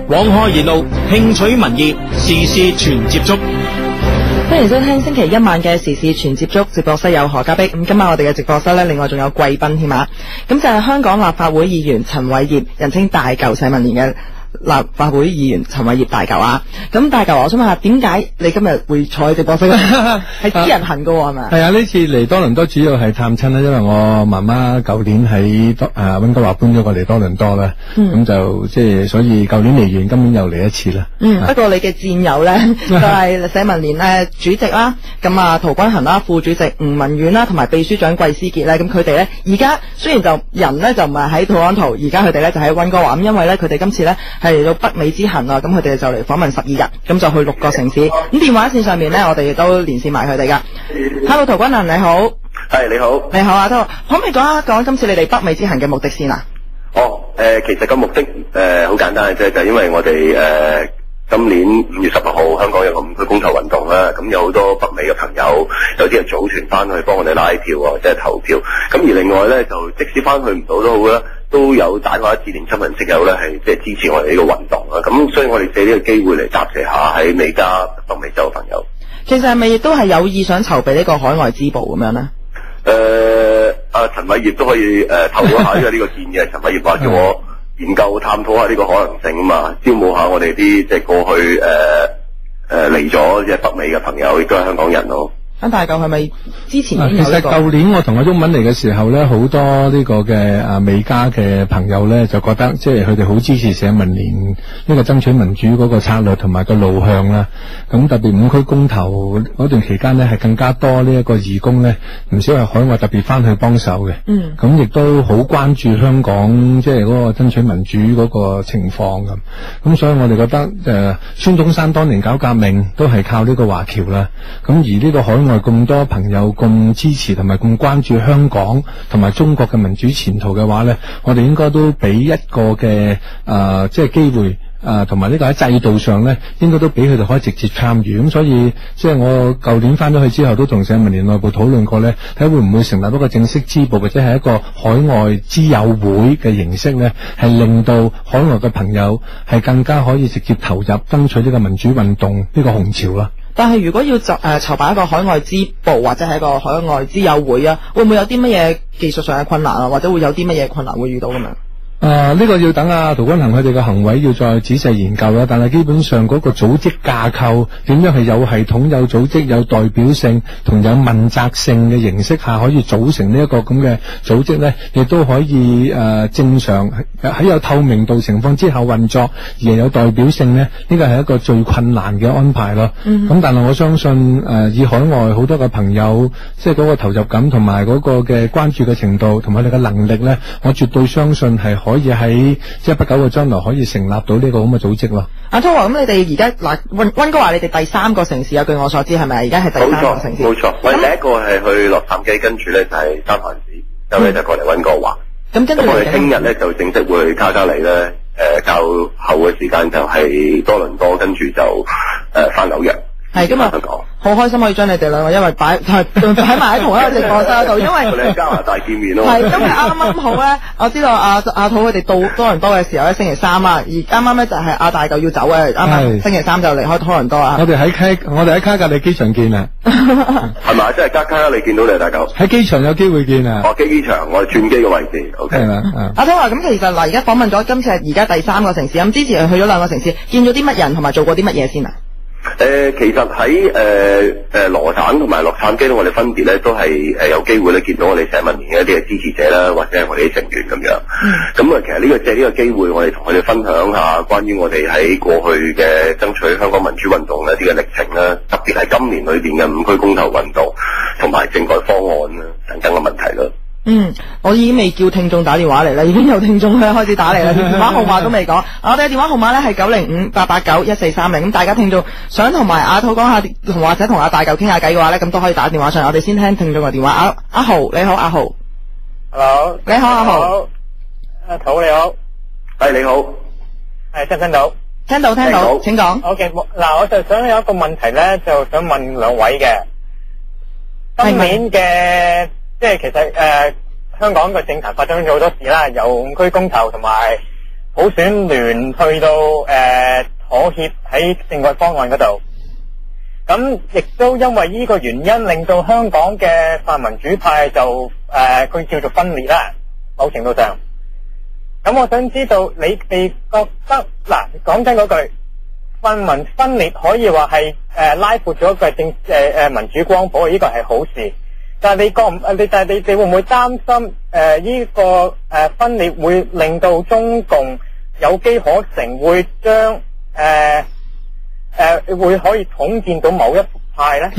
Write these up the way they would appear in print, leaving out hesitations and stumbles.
網開熱路，聽取民意，時事全接觸。歡迎收聽星期一晚嘅時事全接觸，直播室有何家碧。咁今晚我哋嘅直播室呢，另外仲有貴賓添啊。咁就係香港立法會議員陳偉業，人稱大嚿社民連嘅立法會議員陳偉業大嚿啊。咁大嚿，我想問下，點解你今日會坐喺直播室咧？係私人行噶係咪？係啊，呢次嚟多倫多主要係探親啦，因為我媽媽舊年喺溫哥華搬咗過嚟多倫多啦。咁就即係所以舊年嚟完，今年又嚟一次啦。不過你嘅戰友咧就係社民連咧主席啦，咁啊陶君行啦，副主席吳文遠啦，同埋秘書長季思傑咧，咁佢哋咧而家雖然就人咧就唔係喺多倫多，而家佢哋咧就喺溫哥華。咁因為咧佢哋今次咧係嚟到北美之行啊，咁佢哋就嚟訪問12日，咁就去6個城市。咁電話線上面咧，我哋亦都連線埋佢哋噶。Hello， 陶君行你好。係你好。你好啊，都可唔可以講一講今次你哋北美之行嘅目的先啊？其實個目的好簡單嘅啫，就係因為我哋今年5月11號香港有個5區公投運動啦，咁有好多北美嘅朋友，有啲人組團翻去幫我哋拉票或者係投票，咁而另外咧就即使翻去唔到都好啦，都有打電話致電親朋戚友咧係即係支持我哋呢個運動啦，咁所以我哋借呢個機會嚟答謝下喺美加北美洲嘅朋友。其實係咪亦都係有意想籌備呢個海外支部咁樣咧？陳偉業都可以透露下，因為呢個建議係陳偉業話叫我研究探討下呢個可能性啊嘛，招募下我哋啲即係過去嚟咗即係北美嘅朋友，亦都係香港人咯。大嚿係咪之前已經有？其實舊年我同阿毓民嚟嘅時候咧，好多呢個嘅美加嘅朋友咧，就覺得即係佢哋好支持社民連呢個爭取民主嗰個策略同埋個路向啦。咁特別5區公投嗰段期間呢，係更加多呢一個義工咧，唔少係海外特別翻去幫手嘅。咁亦都好關注香港即係嗰個爭取民主嗰個情況咁。咁所以我哋覺得孫中山當年搞革命都係靠呢個華僑啦。咁而呢個海外咁多朋友咁支持同埋咁關注香港同埋中國嘅民主前途嘅話呢，我哋應該都俾一個嘅即係機會同埋呢個喺制度上呢，應該都俾佢哋可以直接參與。咁所以即係我舊年翻咗去之後，都同社民連內部討論過呢，睇會唔會成立一個正式支部或者係一個海外之友會嘅形式呢，係令到海外嘅朋友係更加可以直接投入爭取呢個民主運動呢個紅潮啦。但係如果要籌辦一個海外支部或者係一個海外之友會啊，會唔會有啲乜嘢技術上嘅困難啊，或者會有啲乜嘢困難會遇到咁樣？呢個要等陶君行佢哋嘅行委要再仔細研究啦，但係基本上嗰個組織架構點樣係有系統、有組織、有代表性同有問責性嘅形式下可以組成呢一個咁嘅組織呢，亦都可以正常喺有透明度情況之下運作，而有代表性呢，呢個係一個最困難嘅安排咯。咁但係我相信以海外好多嘅朋友即係嗰個投入感同埋嗰個嘅關注嘅程度同埋你嘅能力呢，我絕對相信係可以喺即係不久嘅將來可以成立到呢個咁嘅組織咯。阿滔華，咁你哋而家溫哥華你哋第3個城市啊？據我所知係咪而家係第3個城市？冇錯，我哋第一個係去洛杉磯，跟住咧就係三藩市，之後咧就過嚟溫哥華。咁我哋聽日咧就正式會去卡加里咧，較後嘅時間就係多倫多，跟住就翻紐約。係今日好開心可以將你哋兩個因為擺埋喺同一個直播室度，因為我哋喺加拿大見面咯。係今日啱好咧，我知道阿土佢哋到多倫多嘅時候咧，星期3啊，而啱啱咧就係阿大嚿要走嘅，啱啱星期3就離開多倫多啊。我哋喺卡加里機場見啊，係咪？即係加加你見到你大嚿喺機場有機會見啊。機場我哋轉機嘅位置 ，OK 係啦。阿土話咁其實嗱，而家訪問咗今次係而家第3個城市，咁之前去咗2個城市，見咗啲乜人同埋做過啲乜嘢先啊？其實喺羅省同埋洛杉磯，我哋分別咧都係有機會咧見到我哋社民連嘅一啲嘅支持者啦，或者係我哋啲成員咁樣。咁其實借呢個機會，我哋同佢哋分享下關於我哋喺過去嘅爭取香港民主運動一啲嘅歷程啦，特別係今年裏邊嘅5區公投運動同埋政改方案啦等等嘅問題啦。我已經未叫聽眾打電話嚟啦，已經有聽眾開始打嚟啦，電話號碼都未講。我哋嘅電話號碼咧係905-889-1430，咁大家聽眾想同埋阿土講下，或者同阿大嚿傾下偈嘅話咧，咁都可以打電話上。我哋先聽聽眾嘅電話。阿豪你好，阿豪。Hello。你好，阿豪。阿土你好。係你好。係聽唔聽到？聽到，請講。OK， 嗱，我就想有一個問題咧，就想問兩位嘅。今年嘅即係其實香港個政壇發生咗好多事啦，有5區公投同埋普選聯去到妥協喺政改方案嗰度。咁亦都因為呢個原因，令到香港嘅泛民主派就佢叫做分裂啦，某程度上。咁我想知道你哋覺得嗱，講真嗰句，泛民分裂可以話係拉闊咗個民主光譜，呢個係好事。但係你哋會唔會擔心呢個分裂會令到中共有機可乘，會將會可以統戰到某一派咧？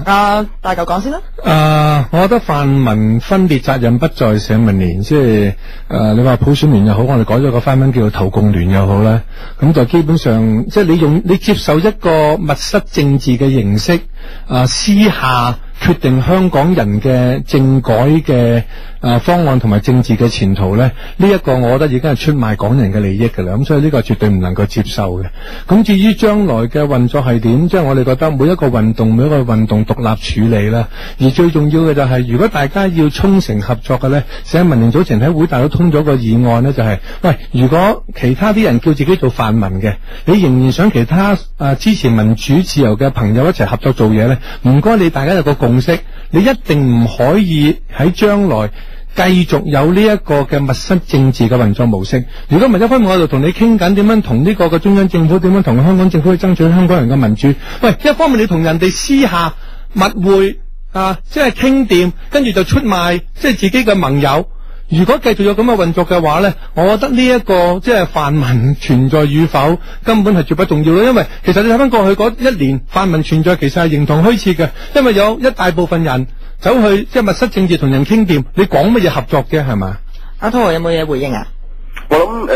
大嚿講先啦。我覺得泛民分裂責任不在社民連，即係你話普選聯又好，我哋改咗個番名叫做投共聯又好啦。咁就基本上，即係你接受一個密室政治嘅形式，私下決定香港人嘅政改嘅方案同埋政治嘅前途咧，呢一個我覺得已經係出賣港人嘅利益㗎啦。咁所以呢個絕對唔能夠接受嘅。咁至於將來嘅運作係點，即係我哋覺得每一個運動獨立處理啦。而最重要嘅就係，如果大家要衷誠合作嘅咧，社民連早前喺會大都通咗個議案咧，就係喂，如果其他啲人叫自己做泛民嘅，你仍然想其他支持民主自由嘅朋友一齊合作做嘢咧，唔該你大家有個共識，你一定唔可以喺將來繼續有呢一個嘅密室政治嘅運作模式。如果唔係，一方面我就同你傾緊點樣同呢個嘅中央政府，點樣同香港政府去爭取香港人嘅民主。喂，一方面你同人哋私下密會即係傾掂，跟住就出賣即係自己嘅盟友。如果繼續有咁嘅運作嘅話呢，我覺得呢一個即係泛民存在與否根本係絕不重要咯。因為其實你睇翻過去嗰一年，泛民存在其實係形同虛設嘅，因為有一大部分人走去即係密室政治同人傾掂，你講乜嘢合作啫？係嘛？阿滔有冇嘢回應啊？我諗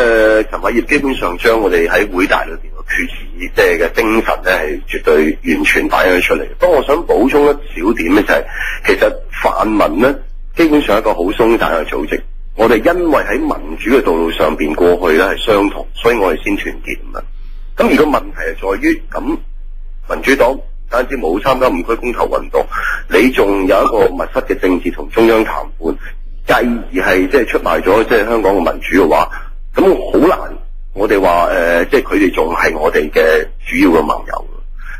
陳偉業基本上將我哋喺會大裏邊嘅決議即係嘅精神咧，係絕對完全反映咗出嚟。不過我想補充一小點咧，就係其實泛民咧基本上係一個好鬆散嘅組織。我哋因為喺民主嘅道路上邊過去咧係相同，所以我哋先團結咁樣。咁而個問題係在於，咁民主黨唔單止冇參加5區公投運動，你仲有一個密室嘅政治同中央談判，繼而係即係出賣咗即係香港嘅民主嘅話，咁好難我哋話即係佢哋仲係我哋嘅主要嘅盟友。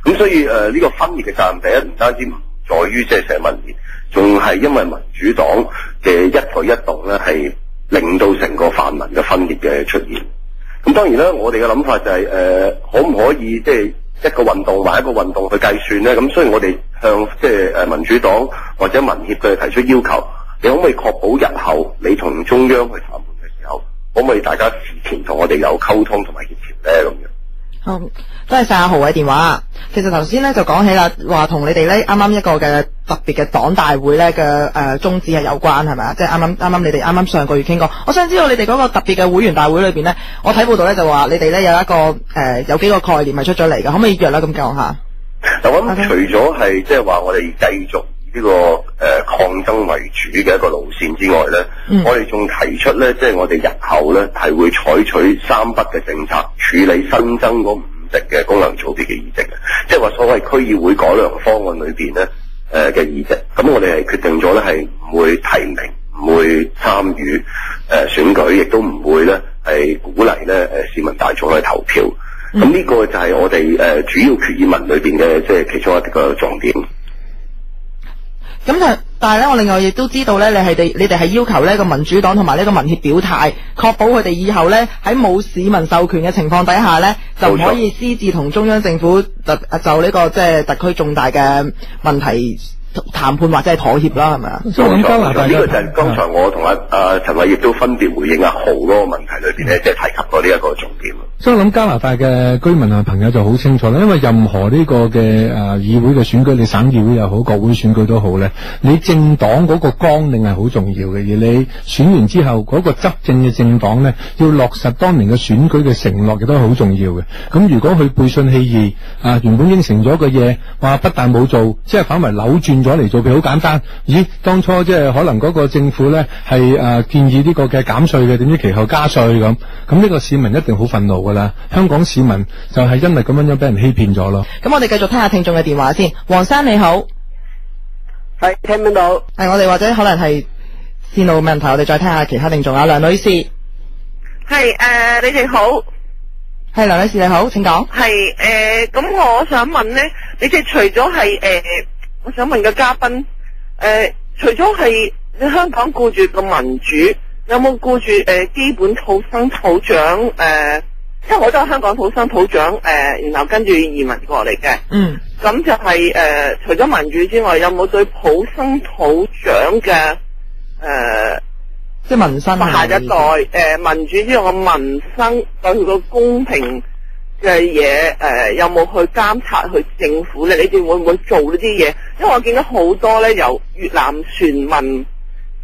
咁所以呢個分裂嘅責任，第一唔單止唔在於即係社民連，仲係因為民主黨嘅一舉一動咧，係令到成個泛民嘅分裂嘅出現。咁當然啦，我哋嘅諗法就係可唔可以即係一個運動或一個運動去計算咧？咁所以我哋向即係民主黨或者民協佢哋提出要求，你可唔可以確保日後你同中央去談判嘅時候，可唔可以大家事前同我哋有溝通同埋協調咧？咁樣。好，多謝晒阿豪嘅電話。其實頭先咧就講起啦，話同你哋咧啱啱一個嘅特別嘅黨大會咧嘅宗旨係有關，係咪啊？即係啱啱你哋啱啱上個月傾過。我想知道你哋嗰個特別嘅會員大會裏邊咧，我睇報道咧就話你哋咧有一個有幾個概念係出咗嚟嘅，可唔可以約啦咁講下？嗱，我諗除咗係即係話我哋繼續呢個抗爭為主嘅一個路線之外咧，我哋仲提出咧，即係我哋日後咧係會採取3不嘅政策，處理新增嗰5席嘅功能組別嘅議席嘅，即係話所謂區議會改良方案裏邊咧嘅議席。咁我哋係決定咗咧係唔會提名，唔會參與選舉，亦都唔會咧係鼓勵咧市民大眾去投票。咁呢個就係我哋主要決議文裏邊嘅即係其中一個重點。咁但係咧，我另外亦都知道咧，你哋係要求呢個民主黨同埋呢個民協表態，確保佢哋以後咧喺冇市民授權嘅情況底下咧，就唔可以私自同中央政府就呢個即係特區重大嘅問題談判或者係妥協啦，係咪啊？即係我諗加拿大呢個就係剛才我同陳偉亦都分別回應阿豪嗰個問題裏邊咧，即係提及過呢一個重點。所以我諗加拿大嘅居民啊朋友就好清楚啦，因為任何呢個嘅議會嘅選舉，你省議會又好，國會選舉都好咧，你政黨嗰個綱領係好重要嘅，而你選完之後嗰個執政嘅政黨咧，要落實當年嘅選舉嘅承諾亦都係好重要嘅。咁如果佢背信棄義原本應承咗嘅嘢，話不但冇做，即係反為扭轉咗嚟做，譬如好簡單，咦，當初即係可能嗰個政府咧係建議呢個嘅減稅嘅，點知其後加稅咁呢個市民一定好憤怒噶啦。香港市民就係因為咁樣俾人欺騙咗咯。咁我哋繼續聽下聽眾嘅電話先。黃生你好，係聽唔到？係我哋或者可能係線路問題，我哋再聽下其他聽眾啊。梁女士，係你哋好，係梁女士你好，請講。係咁我想問咧，你哋除咗係我想問個嘉賓除咗係你香港顧住個民主，有冇顧住基本土生土長因為我都係香港土生土長然後跟住移民過嚟嘅。咁就係除咗民主之外，有冇對土生土長嘅即係民生下一代民主之外嘅民生對佢個公平嘅嘢有冇去監察去政府咧？你哋會唔會做呢啲嘢？因為我見到好多咧由越南船民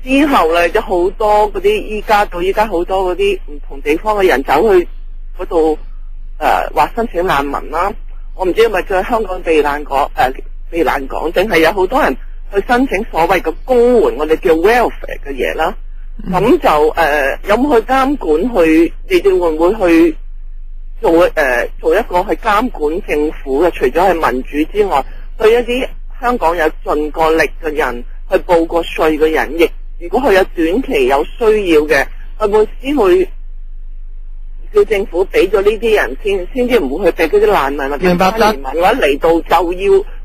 之後咧，有好多嗰啲依家好多嗰啲唔同地方嘅人走去嗰度話申請難民啦。我唔知係咪在香港避難港定係有好多人去申請所謂嘅公援，我哋叫 welfare 嘅嘢啦。咁就有冇去監管去？你哋會唔會去做一個去監管政府嘅？除咗係民主之外，對一啲香港有盡過力嘅人，去報過稅嘅人，亦如果佢有短期有需要嘅，會唔會先去叫政府俾咗呢啲人先至唔會去俾嗰啲難民或者移民嘅話嚟到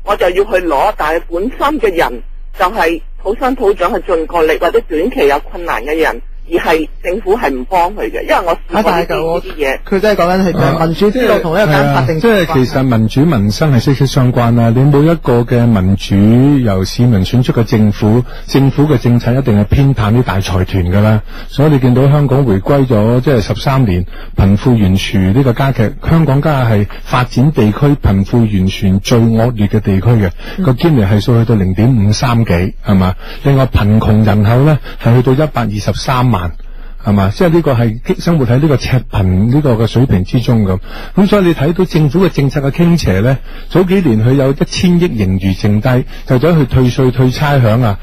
我就要去攞，但係本身嘅人就係土生土長係盡過力或者短期有困難嘅人，而係政府係唔幫佢嘅，因為我試過呢啲嘢。佢真係講緊係民主之路同一個監察政府。即係其實民主民生係息息相關啦。你每一個嘅民主由市民選出嘅政府嘅政策一定係偏袒啲大財團噶啦。所以你見到香港回歸咗即係13年，貧富懸殊呢個加劇，香港家係發展地區貧富懸殊最惡劣嘅地區嘅，個堅尼係數去到0.53幾係嘛？另外貧窮人口咧係去到123萬。係嘛？即係呢個係生活喺呢個赤貧呢個嘅水平之中咁所以你睇到政府嘅政策嘅傾斜咧，早幾年佢有1000億盈餘剩低，就走去退稅退差餉啊，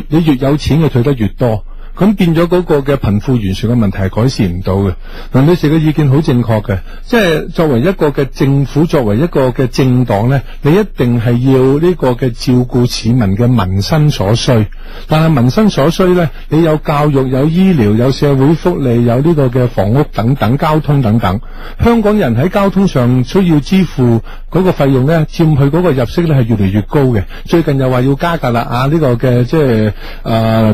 你越有錢嘅退得越多。咁變咗嗰個嘅貧富懸殊嘅問題係改善唔到嘅。梁女士嘅意見好正確嘅，即係作為一個嘅政府，作為一個嘅政黨咧，你一定係要呢個嘅照顧市民嘅民生所需。但係民生所需咧，你有教育、有醫療、有社會福利、有呢個嘅房屋等等、交通等等。香港人喺交通上需要支付嗰個費用咧，佔佢嗰個入息咧係越嚟越高嘅。最近又話要加價啦，呢個嘅即係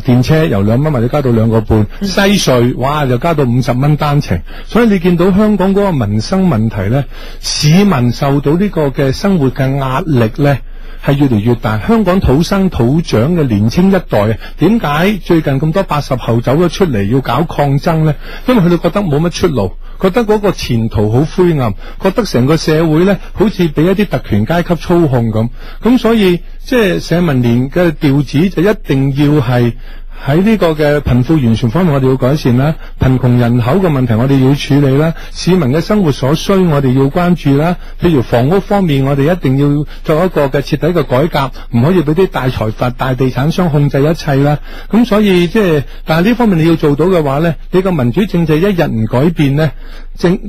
電車由2蚊或者加到2個半，西隧哇就加到50蚊單程，所以你見到香港嗰個民生問題咧，市民受到呢個嘅生活嘅壓力咧係越嚟越大。香港土生土長嘅年青一代，點解最近咁多80後走咗出嚟要搞抗爭咧？因為佢哋覺得冇乜出路，覺得嗰個前途好灰暗，覺得成個社會咧好似俾一啲特權階級操控咁所以即係社民連嘅調子就一定要係喺呢個嘅貧富懸殊方面，我哋要改善啦；貧窮人口嘅問題，我哋要處理啦；市民嘅生活所需，我哋要關注啦。譬如房屋方面，我哋一定要做一個嘅徹底嘅改革，唔可以俾啲大財閥、大地產商控制一切啦。咁所以即係，但係呢方面你要做到嘅話咧，你個民主政制一日唔改變咧，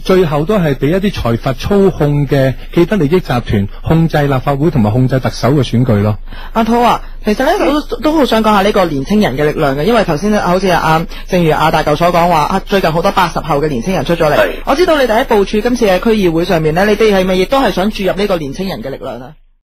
最後都係俾一啲財閥操控嘅既得利益集團控制立法會同埋控制特首嘅選舉咯。阿滔啊，其實咧都好想講下呢個年青人嘅力量嘅，因為頭先好似正如大舊所講話最近好多80後嘅年青人出咗嚟。我知道你哋喺部署今次嘅區議會上面咧，你哋係咪亦都係想注入呢個年青人嘅力量啊？